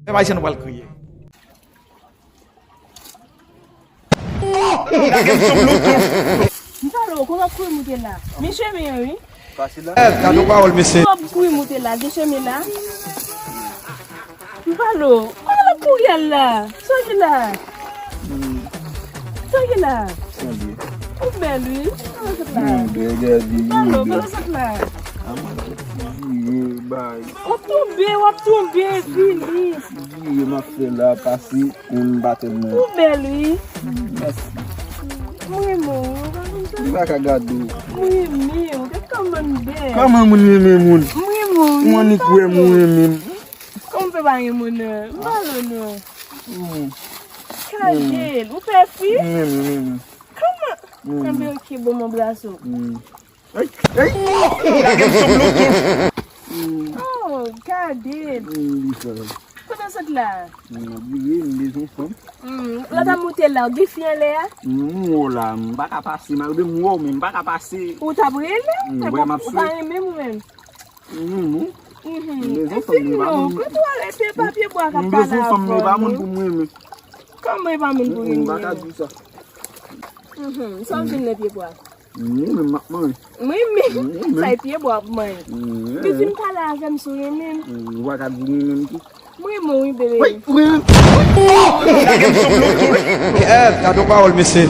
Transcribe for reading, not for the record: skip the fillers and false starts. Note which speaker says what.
Speaker 1: Vai sendo wal kriye.
Speaker 2: Mpalo ko ka mute la. Monsieur Mary.
Speaker 1: Kado kwa wal mese.
Speaker 2: Ko mute la, monsieur Mela. Mpalo, ala ko yalla. Sogila. Sogila. O belu. Mpalo, pala sakla. Watumbe, fini.
Speaker 3: Ma fait la passer un bâtiment.
Speaker 2: O belu.
Speaker 3: Merci.
Speaker 2: Muhimu.
Speaker 3: Ba ka gado.
Speaker 2: Muhimu, kakamande.
Speaker 3: Kama muni mun.
Speaker 2: Muhimu.
Speaker 3: Moni kwe muni.
Speaker 2: Kompe bangi mune. Mpalo no. Kadel, o pefi? Kama. Kambe ukibo mo braso.
Speaker 3: Ai.
Speaker 2: Oh, Kadel. Koto sot la? Lata mute la, gifyen le ya?
Speaker 3: Mola, mbaka pase, ma de mwo men mbaka pase.
Speaker 2: Ou tabrele?
Speaker 3: Ouais, ma
Speaker 2: Ou pa reme mwen?
Speaker 3: Mbezon
Speaker 2: E fin nou, koto alete papye bo akapala
Speaker 3: Mbezon
Speaker 2: apon.
Speaker 3: som me ba moun pou mwen.
Speaker 2: Kama e pa moun pou mwen?
Speaker 3: Mbaka di sa.
Speaker 2: Son fin le piye bo ak?
Speaker 3: Mwen makman.
Speaker 2: Mwen, sa e piye bo ak mwen. Di fin kala akam sou remen.
Speaker 3: Waka di mwen ki.
Speaker 2: Mwen mwen bebe.
Speaker 3: Wait.
Speaker 1: Kado kwa wal mese.